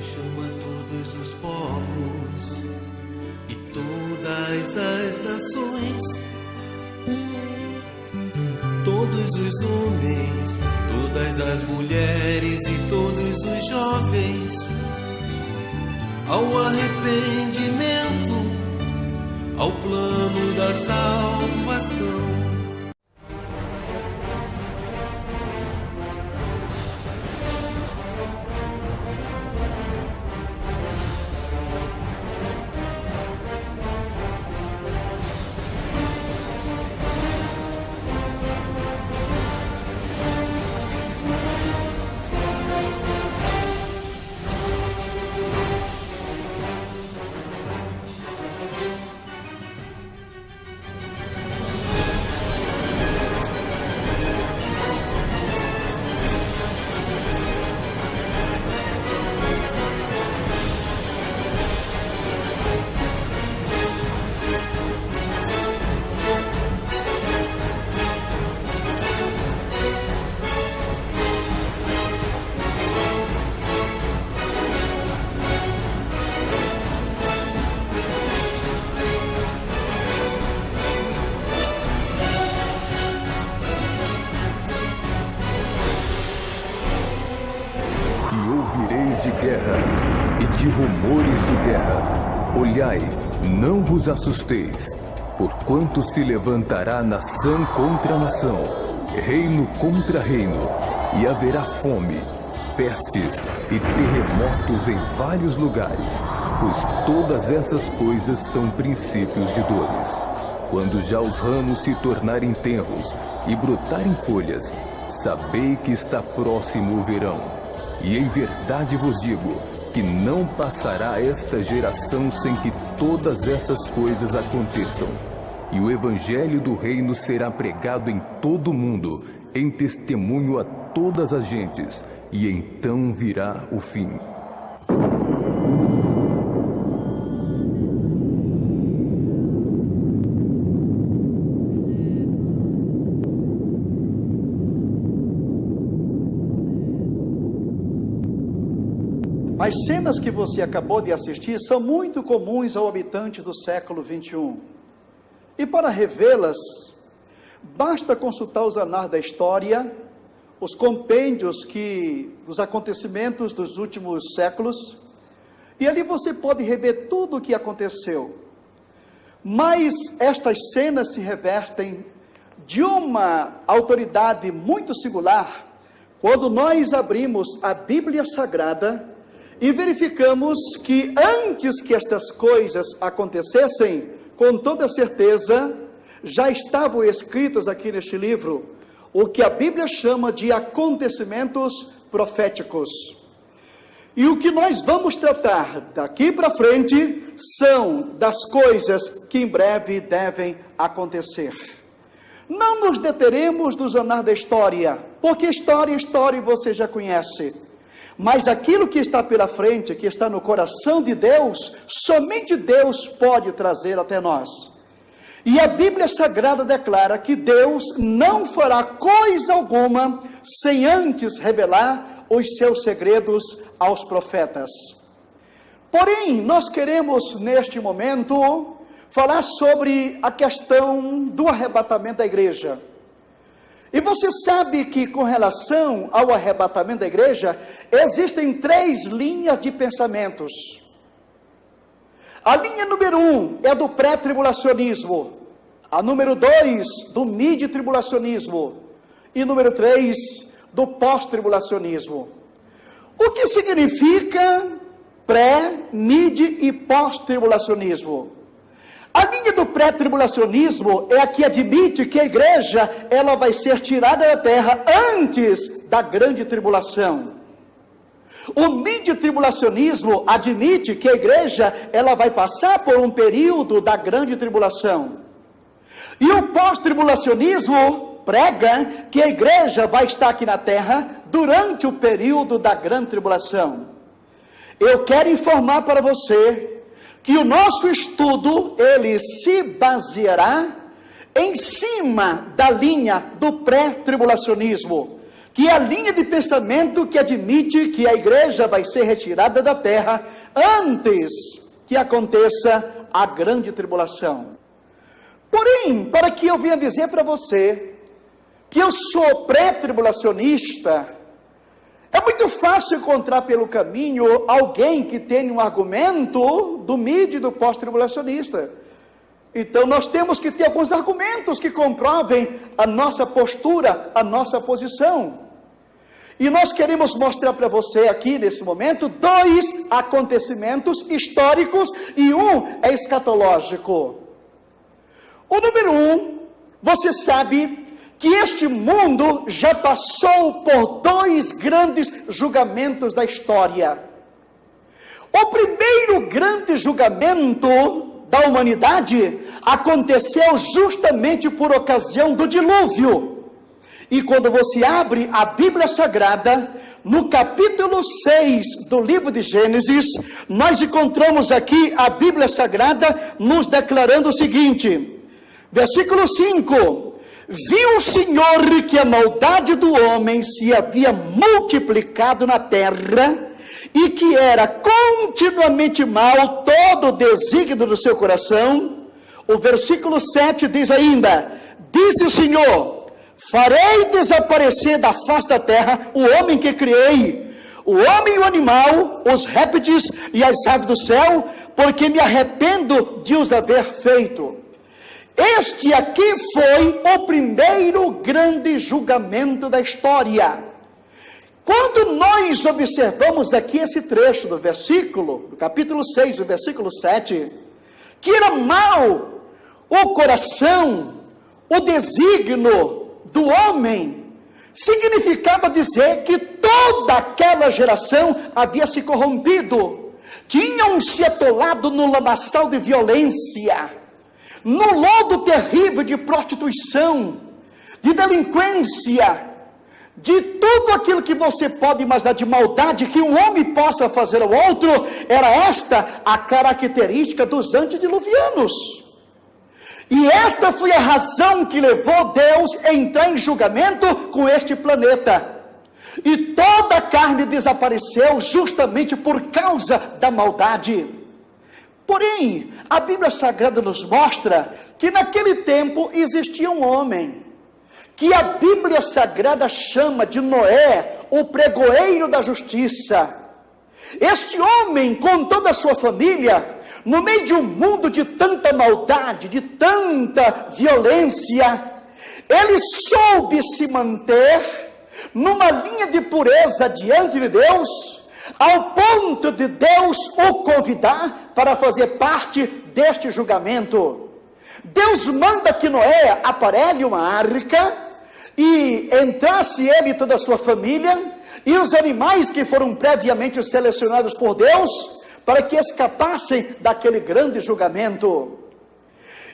chama todos os povos e todas as nações, todos os homens, todas as mulheres e todos os jovens, ao arrependimento, ao plano da salvação. De guerra e de rumores de guerra. Olhai, não vos assusteis, porquanto se levantará nação contra nação, reino contra reino, e haverá fome, pestes e terremotos em vários lugares, pois todas essas coisas são princípios de dores. Quando já os ramos se tornarem tenros e brotarem folhas, sabei que está próximo o verão. E em verdade vos digo que não passará esta geração sem que todas essas coisas aconteçam. E o evangelho do reino será pregado em todo o mundo, em testemunho a todas as gentes, e então virá o fim. As cenas que você acabou de assistir são muito comuns ao habitante do século XXI. E para revê-las, basta consultar os anais da história, os compêndios dos acontecimentos dos últimos séculos, e ali você pode rever tudo o que aconteceu. Mas estas cenas se revestem de uma autoridade muito singular quando nós abrimos a Bíblia Sagrada e verificamos que antes que estas coisas acontecessem, com toda certeza, já estavam escritas aqui neste livro, o que a Bíblia chama de acontecimentos proféticos. E o que nós vamos tratar daqui para frente são das coisas que em breve devem acontecer. Não nos deteremos nos anais da história, porque história você já conhece. Mas aquilo que está pela frente, que está no coração de Deus, somente Deus pode trazer até nós. E a Bíblia Sagrada declara que Deus não fará coisa alguma sem antes revelar os seus segredos aos profetas. Porém, nós queremos neste momento falar sobre a questão do arrebatamento da igreja. E você sabe que com relação ao arrebatamento da igreja, existem 3 linhas de pensamentos. A linha número 1 é do pré-tribulacionismo, a número 2 do mid-tribulacionismo e número 3 do pós-tribulacionismo. O que significa pré, mid e pós-tribulacionismo? A linha do pré-tribulacionismo é a que admite que a igreja ela vai ser tirada da terra antes da grande tribulação. O mid-tribulacionismo admite que a igreja ela vai passar por um período da grande tribulação. E o pós-tribulacionismo prega que a igreja vai estar aqui na terra durante o período da grande tribulação. Eu quero informar para você que o nosso estudo, ele se baseará em cima da linha do pré-tribulacionismo, que é a linha de pensamento que admite que a igreja vai ser retirada da terra antes que aconteça a grande tribulação. Porém, para que eu venha dizer para você que eu sou pré-tribulacionista, é muito fácil encontrar pelo caminho alguém que tenha um argumento do mid e do pós-tribulacionista. Então nós temos que ter alguns argumentos que comprovem a nossa postura, a nossa posição. E nós queremos mostrar para você aqui nesse momento 2 acontecimentos históricos e um é escatológico. O número 1, você sabe que este mundo já passou por 2 grandes julgamentos da história. O primeiro grande julgamento da humanidade aconteceu justamente por ocasião do dilúvio. E quando você abre a Bíblia Sagrada, no capítulo 6 do livro de Gênesis, nós encontramos aqui a Bíblia Sagrada nos declarando o seguinte, versículo 5, viu o Senhor que a maldade do homem se havia multiplicado na terra, e que era continuamente mal todo o desígnio do seu coração. O versículo 7 diz ainda, disse o Senhor, farei desaparecer da face da terra o homem que criei, o homem e o animal, os répteis e as aves do céu, porque me arrependo de os haver feito. Este aqui foi o primeiro grande julgamento da história. Quando nós observamos aqui esse trecho do versículo, do capítulo 6, do versículo 7, que era mau o coração, o desígnio do homem, significava dizer que toda aquela geração havia se corrompido, tinham se atolado no lamaçal de violência, no lodo terrível de prostituição, de delinquência, de tudo aquilo que você pode imaginar de maldade que um homem possa fazer ao outro. Era esta a característica dos antediluvianos. E esta foi a razão que levou Deus a entrar em julgamento com este planeta. E toda a carne desapareceu justamente por causa da maldade. Porém, a Bíblia Sagrada nos mostra que naquele tempo existia um homem, que a Bíblia Sagrada chama de Noé, o pregoeiro da justiça. Este homem, com toda a sua família, no meio de um mundo de tanta maldade, de tanta violência, ele soube se manter numa linha de pureza diante de Deus, ao ponto de Deus o convidar para fazer parte deste julgamento. Deus manda que Noé aparelhe uma arca, e entrasse ele e toda a sua família, e os animais que foram previamente selecionados por Deus, para que escapassem daquele grande julgamento.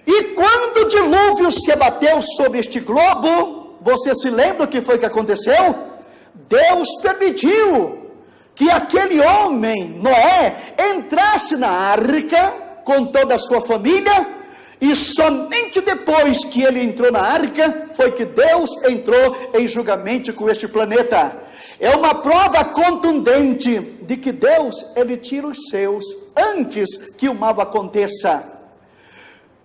E quando o dilúvio se abateu sobre este globo, você se lembra o que foi que aconteceu? Deus permitiu que aquele homem, Noé, entrasse na arca com toda a sua família, e somente depois que ele entrou na arca, foi que Deus entrou em julgamento com este planeta. É uma prova contundente de que Deus, ele tira os seus antes que o mal aconteça.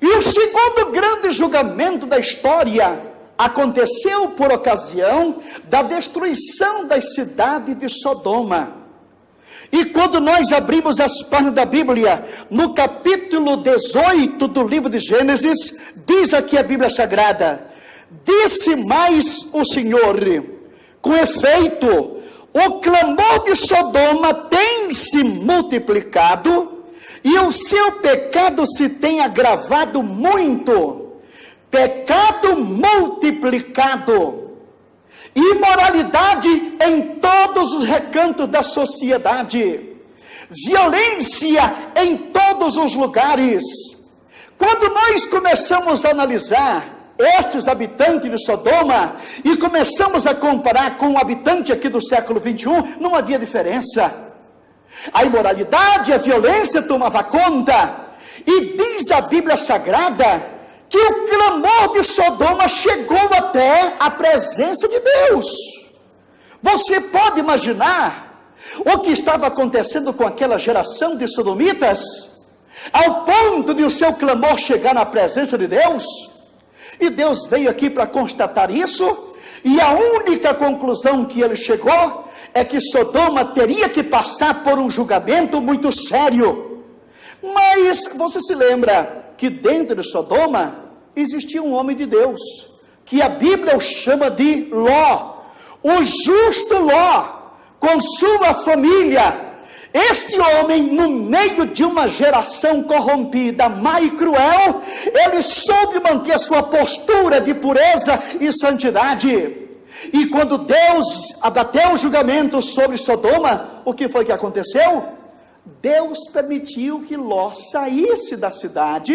E o segundo grande julgamento da história aconteceu por ocasião da destruição da cidade de Sodoma. E quando nós abrimos as páginas da Bíblia, no capítulo 18 do livro de Gênesis, diz aqui a Bíblia Sagrada, disse mais o Senhor, com efeito, o clamor de Sodoma tem se multiplicado, e o seu pecado se tem agravado muito, pecado multiplicado, imoralidade em todos os recantos da sociedade, violência em todos os lugares. Quando nós começamos a analisar estes habitantes de Sodoma e começamos a comparar com o habitante aqui do século 21, não havia diferença. A imoralidade, a violência tomava conta, e diz a Bíblia Sagrada que o clamor de Sodoma chegou até a presença de Deus. Você pode imaginar o que estava acontecendo com aquela geração de sodomitas, ao ponto de o seu clamor chegar na presença de Deus? E Deus veio aqui para constatar isso, e a única conclusão que ele chegou é que Sodoma teria que passar por um julgamento muito sério. Mas você se lembra que dentro de Sodoma existia um homem de Deus, que a Bíblia o chama de Ló, o justo Ló, com sua família. Este homem, no meio de uma geração corrompida, má e cruel, ele soube manter a sua postura de pureza e santidade. E quando Deus abateu o julgamento sobre Sodoma, o que foi que aconteceu? Deus permitiu que Ló saísse da cidade,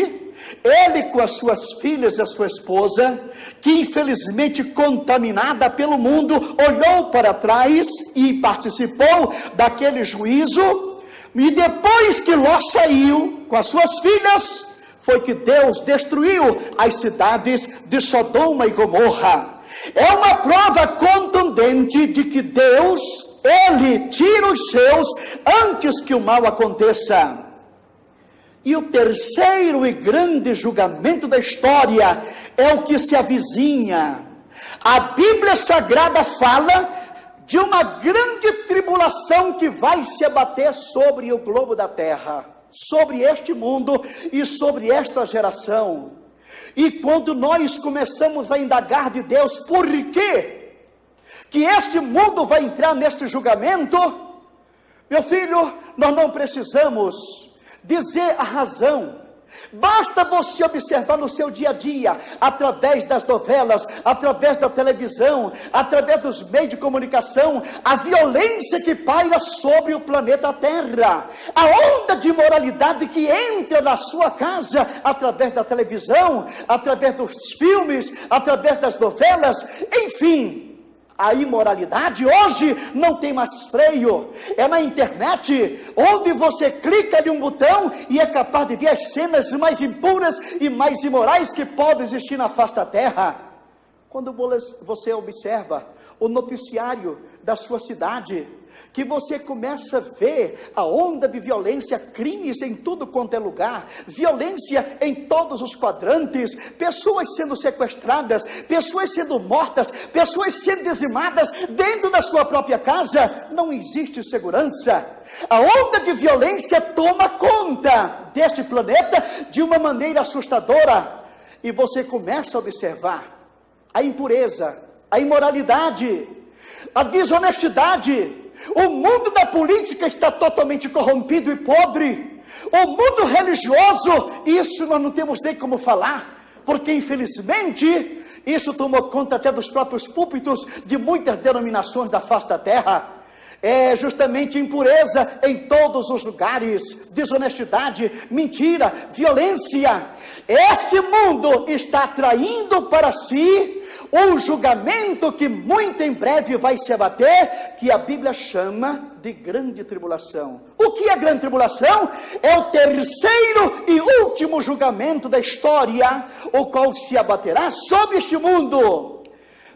ele com as suas filhas e a sua esposa, que infelizmente contaminada pelo mundo, olhou para trás e participou daquele juízo. E depois que Ló saiu com as suas filhas, foi que Deus destruiu as cidades de Sodoma e Gomorra. É uma prova contundente de que Deus, Ele tira os seus antes que o mal aconteça. E o terceiro e grande julgamento da história é o que se avizinha. A Bíblia Sagrada fala de uma grande tribulação que vai se abater sobre o globo da terra, sobre este mundo e sobre esta geração. E quando nós começamos a indagar de Deus por quê que este mundo vai entrar neste julgamento, meu filho, nós não precisamos dizer a razão. Basta você observar no seu dia a dia, através das novelas, através da televisão, através dos meios de comunicação, a violência que paira sobre o planeta Terra, a onda de imoralidade que entra na sua casa, através da televisão, através dos filmes, através das novelas, enfim. A imoralidade hoje não tem mais freio, é na internet, onde você clica em um botão e é capaz de ver as cenas mais impuras e mais imorais que podem existir na face da terra. Quando você observa o noticiário da sua cidade, que você começa a ver a onda de violência, crimes em tudo quanto é lugar, violência em todos os quadrantes, pessoas sendo sequestradas, pessoas sendo mortas, pessoas sendo dizimadas dentro da sua própria casa, não existe segurança. A onda de violência toma conta deste planeta de uma maneira assustadora, e você começa a observar a impureza, a imoralidade, a desonestidade. O mundo da política está totalmente corrompido e podre. O mundo religioso, isso nós não temos nem como falar, porque infelizmente isso tomou conta até dos próprios púlpitos de muitas denominações da face da terra. É justamente impureza em todos os lugares, desonestidade, mentira, violência. Este mundo está atraindo para si um julgamento que muito em breve vai se abater, que a Bíblia chama de grande tribulação. O que é grande tribulação? É o terceiro e último julgamento da história, o qual se abaterá sobre este mundo.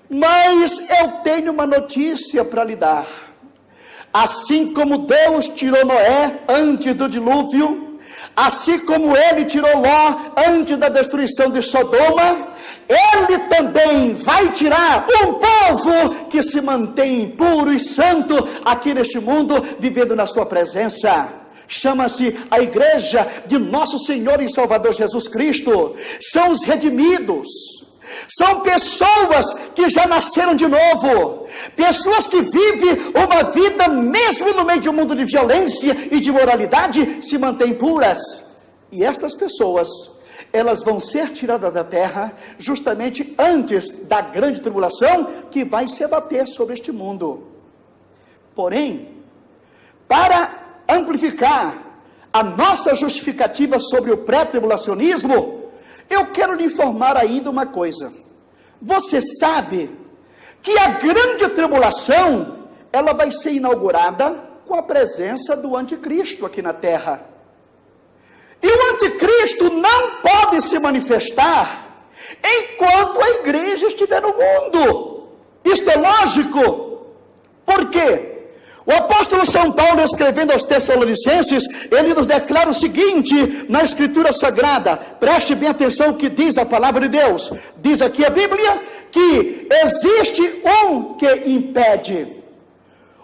Mas eu tenho uma notícia para lhe dar. Assim como Deus tirou Noé antes do dilúvio, assim como Ele tirou Ló antes da destruição de Sodoma, Ele também vai tirar um povo que se mantém puro e santo aqui neste mundo, vivendo na sua presença. Chama-se a igreja de nosso Senhor e Salvador Jesus Cristo. São os redimidos. São pessoas que já nasceram de novo, pessoas que vivem uma vida, mesmo no meio de um mundo de violência e de moralidade, se mantêm puras. E estas pessoas, elas vão ser tiradas da terra justamente antes da grande tribulação que vai se abater sobre este mundo. Porém, para amplificar a nossa justificativa sobre o pré-tribulacionismo, eu quero lhe informar ainda uma coisa. Você sabe que a grande tribulação, ela vai ser inaugurada com a presença do anticristo aqui na terra. E o anticristo não pode se manifestar enquanto a igreja estiver no mundo. Isto é lógico. quê? O apóstolo São Paulo, escrevendo aos Tessalonicenses, ele nos declara o seguinte na Escritura Sagrada. Preste bem atenção o que diz a palavra de Deus. Diz aqui a Bíblia que existe um que impede.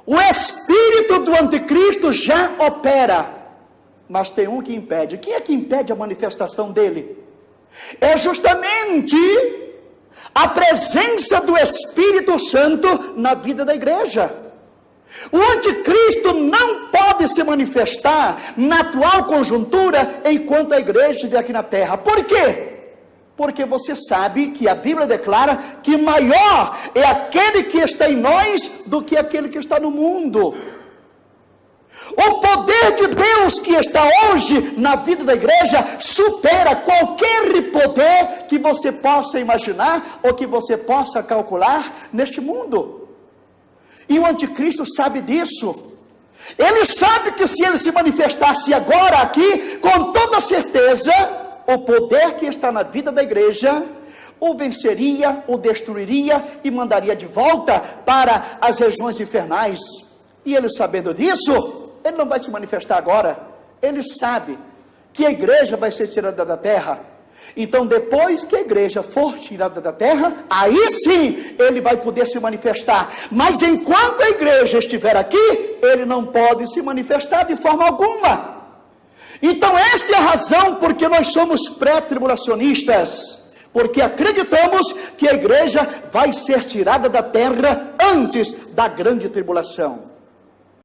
O espírito do anticristo já opera, mas tem um que impede. Quem é que impede a manifestação dele? É justamente a presença do Espírito Santo na vida da igreja. O anticristo não pode se manifestar na atual conjuntura enquanto a igreja estiver aqui na terra. Por quê? Porque você sabe que a Bíblia declara que maior é aquele que está em nós do que aquele que está no mundo. O poder de Deus que está hoje na vida da igreja supera qualquer poder que você possa imaginar ou que você possa calcular neste mundo. E o anticristo sabe disso. Ele sabe que se ele se manifestasse agora aqui, com toda certeza, o poder que está na vida da igreja o venceria, o destruiria e mandaria de volta para as regiões infernais. E ele, sabendo disso, ele não vai se manifestar agora. Ele sabe que a igreja vai ser tirada da terra. Então, depois que a igreja for tirada da terra, aí sim ele vai poder se manifestar. Mas enquanto a igreja estiver aqui, ele não pode se manifestar de forma alguma. Então, esta é a razão porque nós somos pré-tribulacionistas. Porque acreditamos que a igreja vai ser tirada da terra antes da grande tribulação.